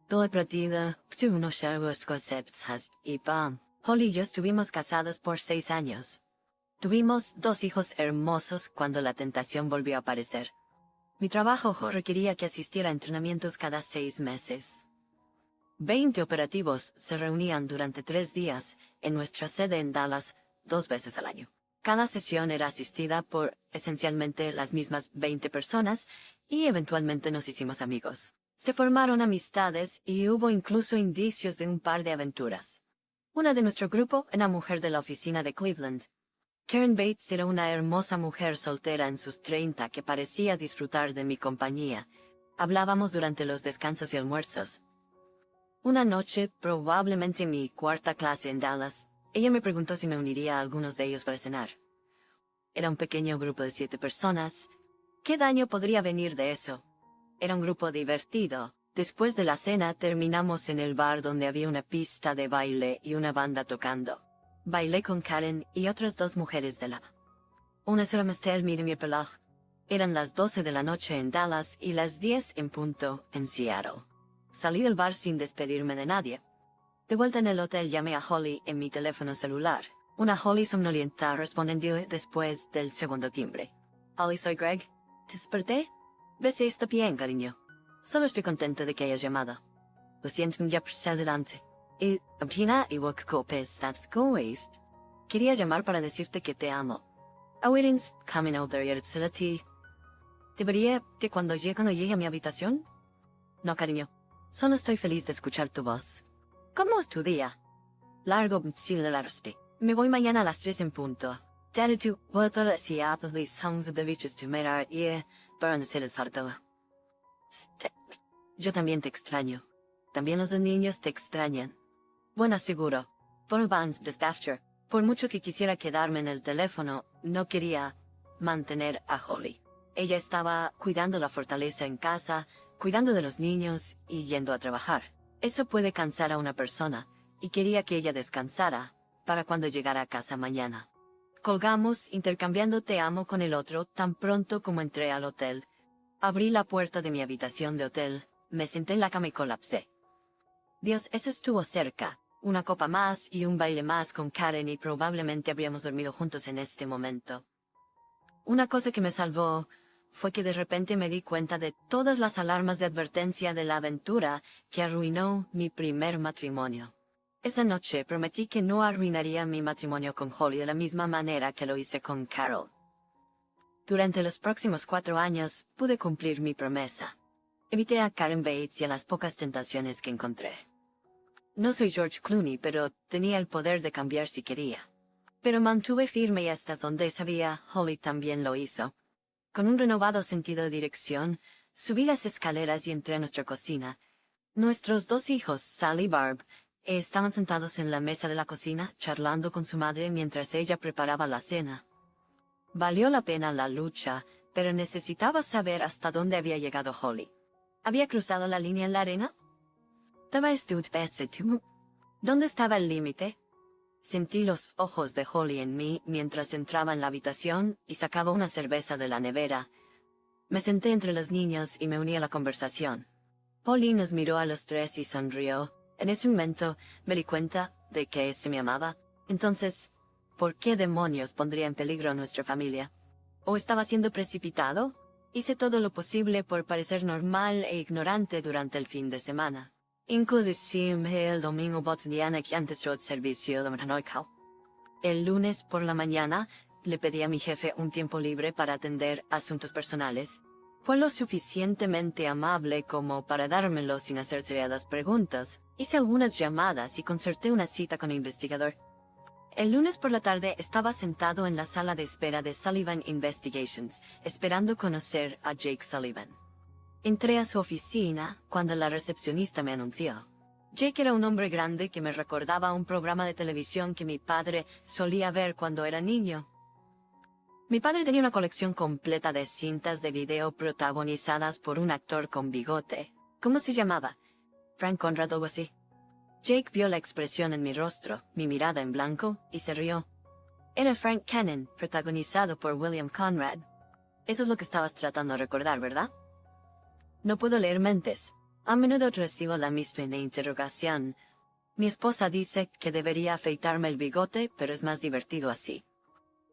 Toda partida, tú no sabes conceptos y pam. Holly y yo estuvimos casados por 6 años. Tuvimos 2 hijos hermosos cuando la tentación volvió a aparecer. Mi trabajo requería que asistiera a entrenamientos cada 6 meses. 20 operativos se reunían durante 3 días en nuestra sede en Dallas 2 veces al año. Cada sesión era asistida por esencialmente las mismas 20 personas y eventualmente nos hicimos amigos. Se formaron amistades y hubo incluso indicios de un par de aventuras. Una de nuestro grupo era mujer de la oficina de Cleveland. Karen Bates era una hermosa mujer soltera en sus 30 que parecía disfrutar de mi compañía. Hablábamos durante los descansos y almuerzos. Una noche, probablemente mi 4ª clase en Dallas, ella me preguntó si me uniría a algunos de ellos para cenar. Era un pequeño grupo de 7 personas. ¿Qué daño podría venir de eso? Era un grupo divertido. Después de la cena terminamos en el bar donde había una pista de baile y una banda tocando. Bailé con Karen y otras 2 mujeres de la. Una sola mujer miró mi reloj. Eran las 12 de la noche en Dallas y las 10 en punto en Seattle. Salí del bar sin despedirme de nadie. De vuelta en el hotel llamé a Holly en mi teléfono celular. Una Holly somnolienta respondió después del segundo timbre. Holly, soy Greg. ¿Te desperté? ¿Ves si está bien, cariño? Solo estoy contenta de que hayas llamado. Lo siento ya por ser adelante. Y, opina igual que copes, that's go waste. Quería llamar para decirte que te amo. Awaiting's coming out there yet, ti. ¿Te vería de cuando llegue a mi habitación? No, cariño. Solo estoy feliz de escuchar tu voz. ¿Cómo es tu día? Largo, sin larste. Me voy mañana a las 3 en punto. Daddy, tú, what si apple songs of the beaches to make our ear burn the city's heart. Yo también te extraño. También los niños te extrañan. Bueno, seguro. Por bands desafter. Por mucho que quisiera quedarme en el teléfono, no quería mantener a Holly. Ella estaba cuidando la fortaleza en casa, cuidando de los niños y yendo a trabajar. Eso puede cansar a una persona, y quería que ella descansara para cuando llegara a casa mañana. Colgamos intercambiando te amo con el otro tan pronto como entré al hotel. Abrí la puerta de mi habitación de hotel, me senté en la cama y colapsé. Dios, eso estuvo cerca. Una copa más y un baile más con Karen y probablemente habríamos dormido juntos en este momento. Una cosa que me salvó fue que de repente me di cuenta de todas las alarmas de advertencia de la aventura que arruinó mi primer matrimonio. Esa noche prometí que no arruinaría mi matrimonio con Holly de la misma manera que lo hice con Carol. Durante los próximos 4 años pude cumplir mi promesa. Evité a Karen Bates y a las pocas tentaciones que encontré. No soy George Clooney, pero tenía el poder de cambiar si quería. Pero mantuve firme y hasta donde sabía, Holly también lo hizo. Con un renovado sentido de dirección, subí las escaleras y entré a nuestra cocina. Nuestros 2 hijos, Sally y Barb, estaban sentados en la mesa de la cocina, charlando con su madre mientras ella preparaba la cena. Valió la pena la lucha, pero necesitaba saber hasta dónde había llegado Holly. ¿Había cruzado la línea en la arena? ¿Dónde estaba el límite? Sentí los ojos de Holly en mí mientras entraba en la habitación y sacaba una cerveza de la nevera. Me senté entre los niños y me uní a la conversación. Holly nos miró a los 3 y sonrió. En ese momento me di cuenta de que se me amaba. Entonces, ¿por qué demonios pondría en peligro a nuestra familia? ¿O estaba siendo precipitado? Hice todo lo posible por parecer normal e ignorante durante el fin de semana. Inclusive el domingo botaniana que antes del servicio de Manoicao. El lunes por la mañana, Le pedí a mi jefe un tiempo libre para atender asuntos personales. Fue lo suficientemente amable como para dármelo sin hacer seriadas preguntas. Hice algunas llamadas y concerté una cita con el investigador. El lunes por la tarde estaba sentado en la sala de espera de Sullivan Investigations, esperando conocer a Jake Sullivan. Entré a su oficina cuando la recepcionista me anunció. Jake era un hombre grande que me recordaba un programa de televisión que mi padre solía ver cuando era niño. Mi padre tenía una colección completa de cintas de video protagonizadas por un actor con bigote. ¿Cómo se llamaba? Frank Conrad o algo así. Jake vio la expresión en mi rostro, mi mirada en blanco, y se rió. Era Frank Cannon, protagonizado por William Conrad. Eso es lo que estabas tratando de recordar, ¿verdad? No puedo leer mentes. A menudo recibo la misma interrogación. Mi esposa dice que debería afeitarme el bigote, pero es más divertido así.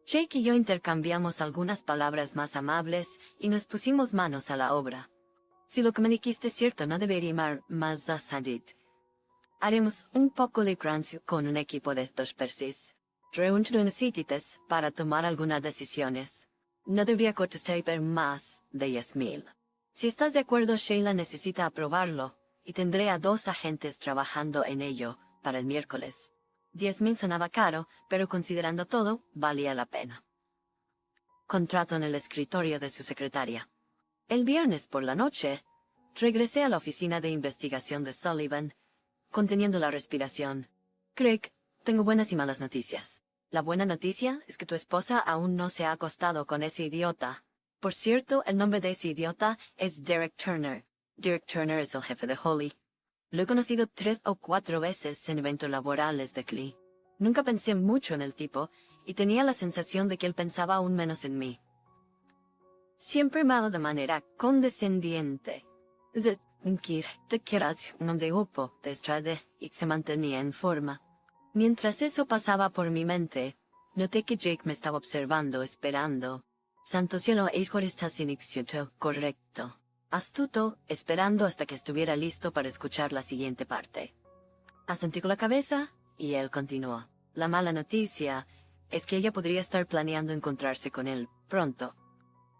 Jake y yo intercambiamos algunas palabras más amables y nos pusimos manos a la obra. Si lo que me dijiste es cierto, no debería llamar más Sadid. Haremos un poco de crunch con un equipo de 2 personas. Reunirnos para tomar algunas decisiones. No debería contestar más de 10,000. Si estás de acuerdo, Sheila necesita aprobarlo, y tendré a 2 agentes trabajando en ello para el miércoles. 10,000 sonaba caro, pero considerando todo, valía la pena. Contrato en el escritorio de su secretaria. El viernes por la noche, regresé a la oficina de investigación de Sullivan, conteniendo la respiración. Craig, tengo buenas y malas noticias. La buena noticia es que tu esposa aún no se ha acostado con ese idiota. Por cierto, el nombre de ese idiota es Derek Turner. Derek Turner es el jefe de Holly. Lo he conocido 3 o 4 veces en eventos laborales de Clee. Nunca pensé mucho en el tipo, y tenía la sensación de que él pensaba aún menos en mí. Siempre me habló de manera condescendiente. Te quieras un hombre guapo, destrade, y se mantenía en forma. Mientras eso pasaba por mi mente, noté que Jake me estaba observando, esperando. Santo cielo, está sin éxito, correcto. Astuto, esperando hasta que estuviera listo para escuchar la siguiente parte. Asentí con la cabeza, y él continuó. La mala noticia es que ella podría estar planeando encontrarse con él pronto.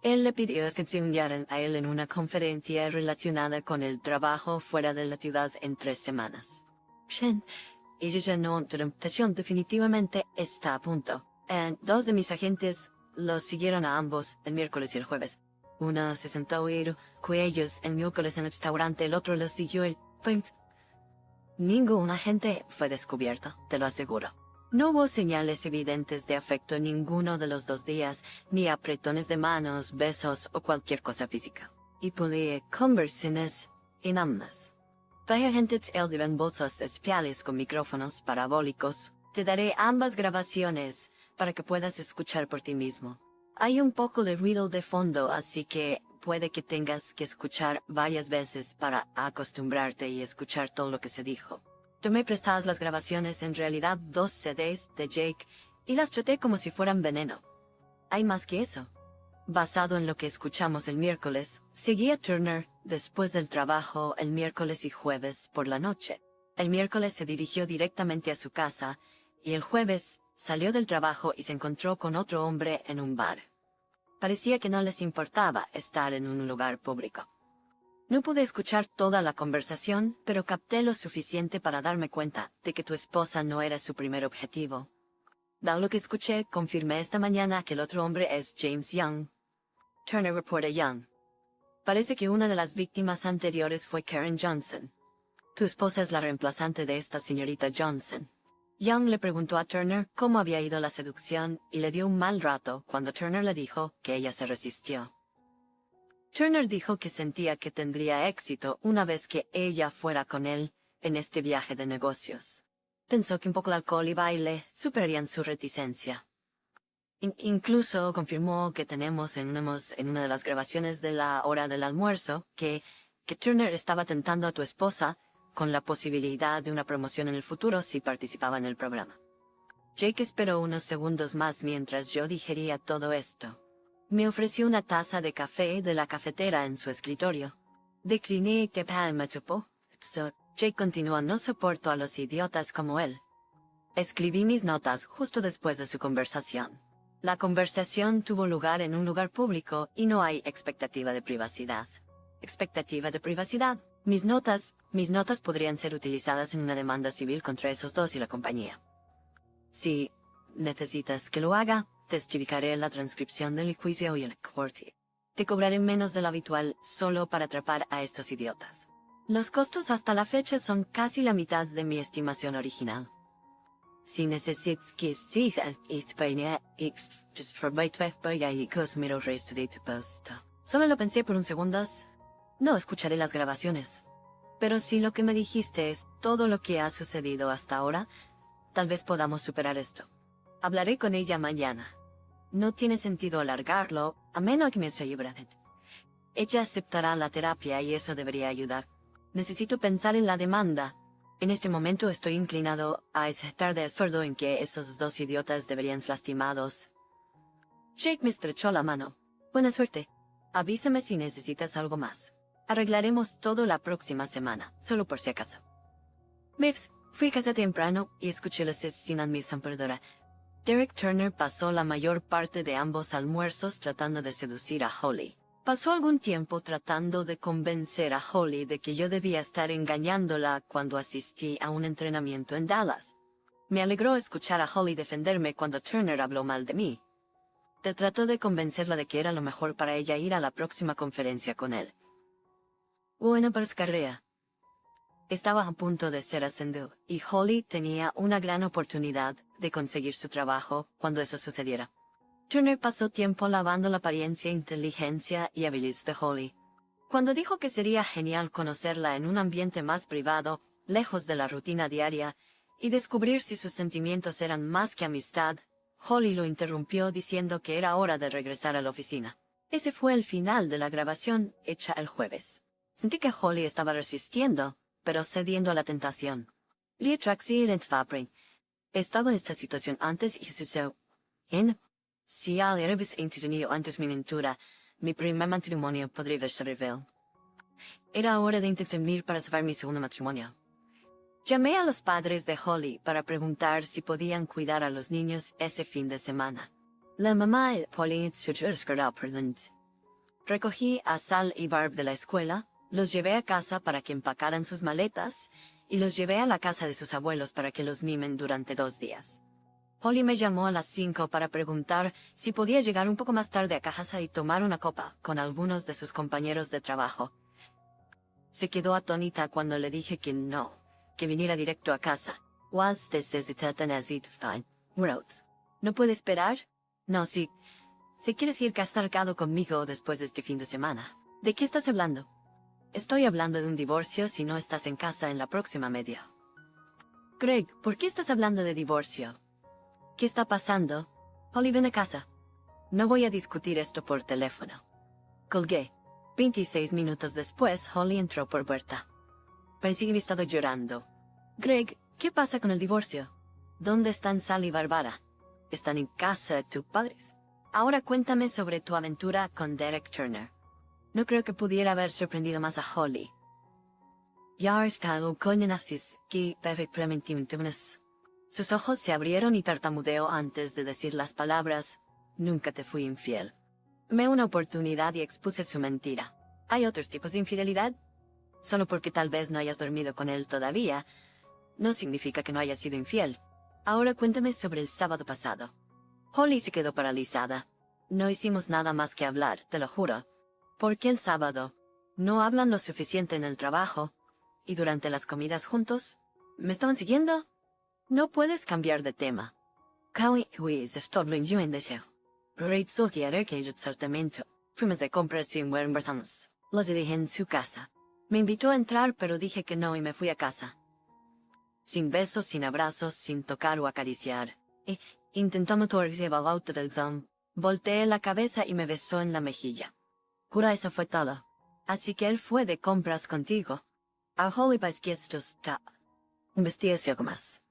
Él le pidió que se unieran a él en una conferencia relacionada con el trabajo fuera de la ciudad en 3 semanas. Bien, ella ya no tentación definitivamente está a punto. 2 de mis agentes los siguieron a ambos el miércoles y el jueves. Uno se sentó a ir con ellos el miércoles en el restaurante, el otro los siguió el... Ningún agente fue descubierto, te lo aseguro. No hubo señales evidentes de afecto en ninguno de los 2 días, ni apretones de manos, besos o cualquier cosa física. Y pude conversaciones en ambas. Hay agentes en bolsas especiales con micrófonos parabólicos. Te daré ambas grabaciones para que puedas escuchar por ti mismo. Hay un poco de ruido de fondo, así que puede que tengas que escuchar varias veces para acostumbrarte y escuchar todo lo que se dijo. Tomé prestadas las grabaciones, en realidad 2 CDs de Jake, y las traté como si fueran veneno. Hay más que eso. Basado en lo que escuchamos el miércoles, seguí a Turner después del trabajo el miércoles y jueves por la noche. El miércoles se dirigió directamente a su casa, y el jueves salió del trabajo y se encontró con otro hombre en un bar. Parecía que no les importaba estar en un lugar público. No pude escuchar toda la conversación, pero capté lo suficiente para darme cuenta de que tu esposa no era su primer objetivo. Dado lo que escuché, confirmé esta mañana que el otro hombre es James Young. Turner reporta Young. Parece que una de las víctimas anteriores fue Karen Johnson. Tu esposa es la reemplazante de esta señorita Johnson. Young le preguntó a Turner cómo había ido la seducción y le dio un mal rato cuando Turner le dijo que ella se resistió. Turner dijo que sentía que tendría éxito una vez que ella fuera con él en este viaje de negocios. Pensó que un poco de alcohol y baile superarían su reticencia. Incluso confirmó que tenemos en una de las grabaciones de la hora del almuerzo que Turner estaba tentando a tu esposa con la posibilidad de una promoción en el futuro si participaba en el programa. Jake esperó unos segundos más mientras yo digería todo esto. Me ofreció una taza de café de la cafetera en su escritorio. Decliné que me chupó. Jake continuó, no soporto a los idiotas como él. Escribí mis notas justo después de su conversación. La conversación tuvo lugar en un lugar público y no hay expectativa de privacidad. Expectativa de privacidad. Mis notas podrían ser utilizadas en una demanda civil contra esos dos y la compañía. Si necesitas que lo haga, testificaré la transcripción del juicio y el corte. Te cobraré menos de lo habitual solo para atrapar a estos idiotas. Los costos hasta la fecha son casi la mitad de mi estimación original. Si necesitas que siga Solo lo pensé por un segundo. No escucharé las grabaciones. Pero si lo que me dijiste es todo lo que ha sucedido hasta ahora, tal vez podamos superar esto. Hablaré con ella mañana. No tiene sentido alargarlo, a menos que me asegure. Ella aceptará la terapia y eso debería ayudar. Necesito pensar en la demanda. En este momento estoy inclinado a estar de acuerdo en que esos dos idiotas deberían ser lastimados. Jake me estrechó la mano. Buena suerte. Avísame si necesitas algo más. Arreglaremos todo la próxima semana, solo por si acaso. Mips, fui a casa temprano y escuché los sin mi zamperdora. Derek Turner pasó la mayor parte de ambos almuerzos tratando de seducir a Holly. Pasó algún tiempo tratando de convencer a Holly de que yo debía estar engañándola cuando asistí a un entrenamiento en Dallas. Me alegró escuchar a Holly defenderme cuando Turner habló mal de mí. Trató de convencerla de que era lo mejor para ella ir a la próxima conferencia con él. Buena carrera. Estaba a punto de ser ascendido, y Holly tenía una gran oportunidad de conseguir su trabajo cuando eso sucediera. Turner pasó tiempo lavando la apariencia, inteligencia y habilidades de Holly. Cuando dijo que sería genial conocerla en un ambiente más privado, lejos de la rutina diaria, y descubrir si sus sentimientos eran más que amistad, Holly lo interrumpió diciendo que era hora de regresar a la oficina. Ese fue el final de la grabación hecha el jueves. Sentí que Holly estaba resistiendo, pero cediendo a la tentación. Lee Traxi y Fabrin. Estaba en esta situación antes y sucedió. Si al hubiese tenido antes mi aventura, mi primer matrimonio podría ser revelado. Era hora de intervenir para salvar mi segundo matrimonio. Llamé a los padres de Holly para preguntar si podían cuidar a los niños ese fin de semana. La mamá de Holly Recogí a Sal y Barb de la escuela, los llevé a casa para que empacaran sus maletas, y los llevé a la casa de sus abuelos para que los mimen durante 2 días. Holly me llamó a las 5 para preguntar si podía llegar un poco más tarde a casa y tomar una copa con algunos de sus compañeros de trabajo. Se quedó atónita cuando le dije que no, que viniera directo a casa. ¿No puede esperar? No, sí. Si quieres ir castigado conmigo después de este fin de semana. ¿De qué estás hablando? Estoy hablando de un divorcio si no estás en casa en la próxima media. Greg, ¿por qué estás hablando de divorcio? ¿Qué está pasando? Holly, ven a casa. No voy a discutir esto por teléfono. Colgué. 26 minutos después, Holly entró por puerta. Parecía que había estado llorando. Greg, ¿qué pasa con el divorcio? ¿Dónde están Sal y Bárbara? ¿Están en casa de tus padres? Ahora cuéntame sobre tu aventura con Derek Turner. No creo que pudiera haber sorprendido más a Holly. Sus ojos se abrieron y tartamudeó antes de decir las palabras, nunca te fui infiel. Me una oportunidad y expuse su mentira. ¿Hay otros tipos de infidelidad? Solo porque tal vez no hayas dormido con él todavía, no significa que no hayas sido infiel. Ahora cuéntame sobre el sábado pasado. Holly se quedó paralizada. No hicimos nada más que hablar, te lo juro. ¿Por qué el sábado? ¿No hablan lo suficiente en el trabajo? ¿Y durante las comidas juntos? ¿Me estaban siguiendo? No puedes cambiar de tema. Fuimos de compras y los dirigí en su casa. Me invitó a entrar pero dije que no y me fui a casa. Sin besos, sin abrazos, sin tocar o acariciar. Intentó motorarse auto del zom. Volteé la cabeza y me besó en la mejilla. Jura, eso fue todo. Así que él fue de compras contigo. A Holly investigué algo más.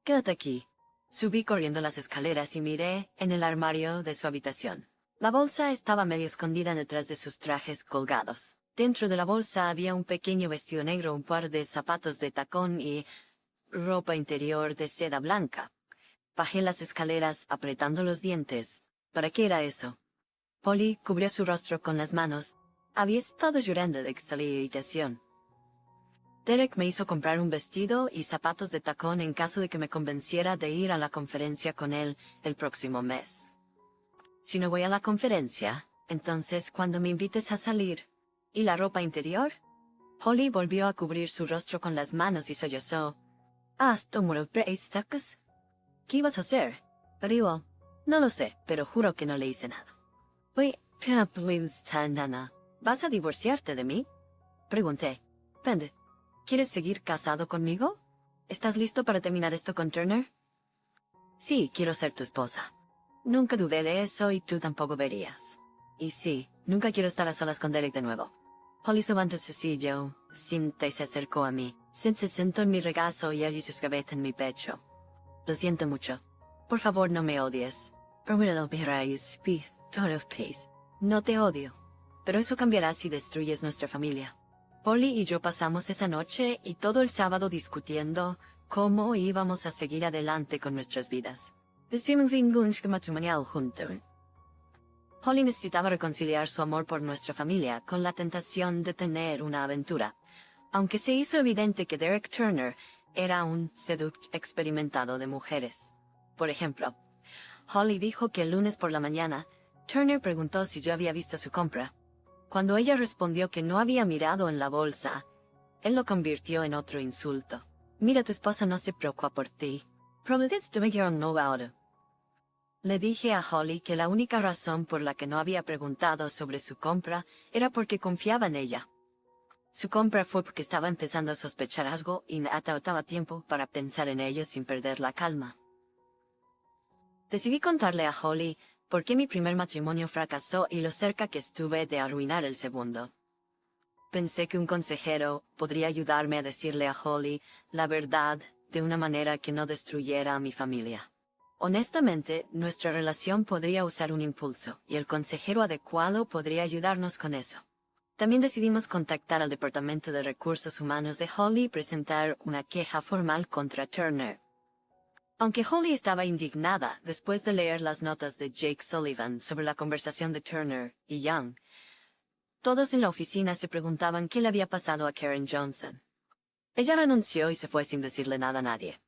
Quédate aquí. Subí corriendo las escaleras y miré en el armario de su habitación. La bolsa estaba medio escondida detrás de sus trajes colgados. Dentro de la bolsa había un pequeño vestido negro, un par de zapatos de tacón y ropa interior de seda blanca. Bajé las escaleras apretando los dientes, ¿Para qué era eso? Polly cubrió su rostro con las manos. Había estado llorando de irritación. Derek me hizo comprar un vestido y zapatos de tacón en caso de que me convenciera de ir a la conferencia con él el próximo mes. Si no voy a la conferencia, entonces cuando me invites a salir. ¿Y la ropa interior? Polly volvió a cubrir su rostro con las manos y sollozó. ¿Qué ibas a hacer? Pero no lo sé, pero juro que no le hice nada. ¿Vas a divorciarte de mí? Pregunté. Pende, ¿quieres seguir casado conmigo? ¿Estás listo para terminar esto con Turner? Sí, quiero ser tu esposa. Nunca dudé de eso y tú tampoco verías. Y sí, nunca quiero estar a solas con Derek de nuevo. Polly se levantó su silla, se acercó a mí. Se sentó en mi regazo y ella su cabeza en mi pecho. Lo siento mucho. Por favor, no me odies. No te odio. Pero eso cambiará si destruyes nuestra familia. Polly y yo pasamos esa noche y todo el sábado discutiendo cómo íbamos a seguir adelante con nuestras vidas. Polly necesitaba reconciliar su amor por nuestra familia con la tentación de tener una aventura, aunque se hizo evidente que Derek Turner era un seductor experimentado de mujeres. Por ejemplo, Holly dijo que el lunes por la mañana, Turner preguntó si yo había visto su compra. Cuando ella respondió que no había mirado en la bolsa, él lo convirtió en otro insulto. Mira, tu esposa no se preocupa por ti. Le dije a Holly que la única razón por la que no había preguntado sobre su compra era porque confiaba en ella. Su compra fue porque estaba empezando a sospechar algo y necesitaba tiempo para pensar en ello sin perder la calma. Decidí contarle a Holly por qué mi primer matrimonio fracasó y lo cerca que estuve de arruinar el segundo. Pensé que un consejero podría ayudarme a decirle a Holly la verdad de una manera que no destruyera a mi familia. Honestamente, nuestra relación podría usar un impulso, y el consejero adecuado podría ayudarnos con eso. También decidimos contactar al Departamento de Recursos Humanos de Holly y presentar una queja formal contra Turner. Aunque Holly estaba indignada después de leer las notas de Jake Sullivan sobre la conversación de Turner y Young, todos en la oficina se preguntaban qué le había pasado a Karen Johnson. Ella renunció y se fue sin decirle nada a nadie.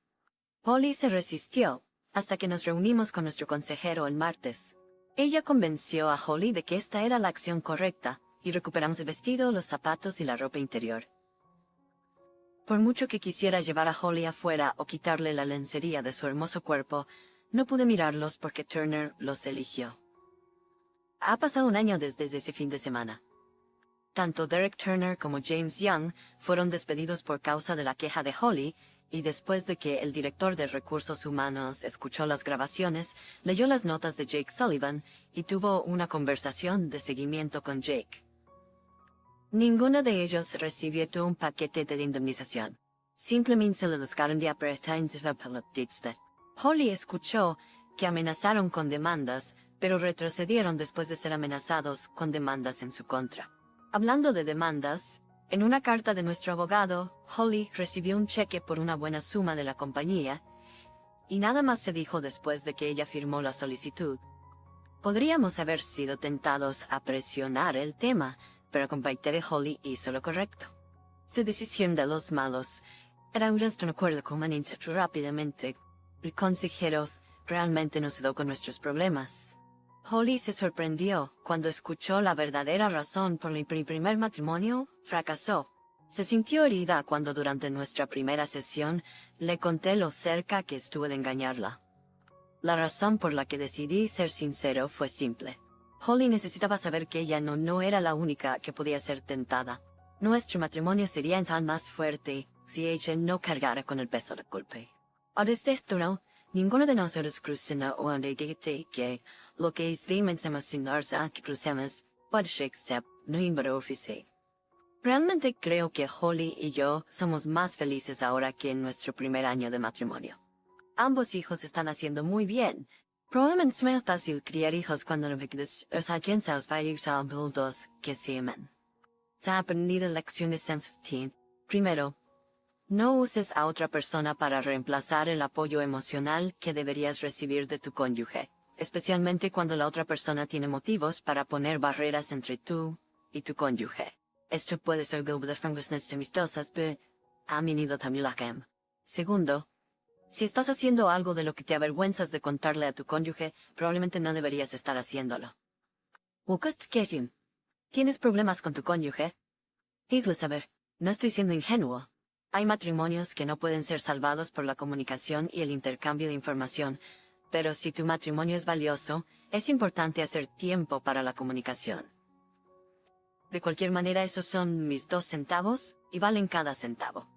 Holly se resistió hasta que nos reunimos con nuestro consejero el martes. Ella convenció a Holly de que esta era la acción correcta y recuperamos el vestido, los zapatos y la ropa interior. Por mucho que quisiera llevar a Holly afuera o quitarle la lencería de su hermoso cuerpo, no pude mirarlos porque Turner los eligió. Ha pasado un año desde ese fin de semana. Tanto Derek Turner como James Young fueron despedidos por causa de la queja de Holly, y después de que el director de Recursos Humanos escuchó las grabaciones, leyó las notas de Jake Sullivan y tuvo una conversación de seguimiento con Jake. Ninguno de ellos recibió un paquete de indemnización. Simplemente se le buscaron de apretar. Holly escuchó que amenazaron con demandas, pero retrocedieron después de ser amenazados con demandas en su contra. Hablando de demandas, en una carta de nuestro abogado, Holly recibió un cheque por una buena suma de la compañía, y nada más se dijo después de que ella firmó la solicitud. Podríamos haber sido tentados a presionar el tema, pero compañera Holly hizo lo correcto. Su decisión de los malos era un acuerdo con Manchester rápidamente. El consejero realmente nos ayudó con nuestros problemas. Holly se sorprendió cuando escuchó la verdadera razón por mi primer matrimonio fracasó. Se sintió herida cuando durante nuestra primera sesión le conté lo cerca que estuve de engañarla. La razón por la que decidí ser sincero fue simple. Holly necesitaba saber que ella no era la única que podía ser tentada. Nuestro matrimonio sería tan más fuerte si ella no cargara con el peso del golpe. Ahora ninguno de nosotros crucina o que lo que es de mencionar que crucemos puede ser no oficial. Realmente creo que Holly y yo somos más felices ahora que en nuestro primer año de matrimonio. Ambos hijos están haciendo muy bien. Probablemente es más fácil criar hijos cuando no ves los varios adultos que se aman. Se ha aprendido lecciones sensitivas. Primero, no uses a otra persona para reemplazar el apoyo emocional que deberías recibir de tu cónyuge. especialmente cuando la otra persona tiene motivos para poner barreras entre tú y tu cónyuge. Esto puede ser de francas amistosas, pero a menudo también la cam. Segundo, si estás haciendo algo de lo que te avergüenzas de contarle a tu cónyuge, probablemente no deberías estar haciéndolo. ¿Tienes problemas con tu cónyuge? Hazlo saber. No estoy siendo ingenuo. Hay matrimonios que no pueden ser salvados por la comunicación y el intercambio de información, pero si tu matrimonio es valioso, es importante hacer tiempo para la comunicación. De cualquier manera, esos son mis 2 centavos y valen cada centavo.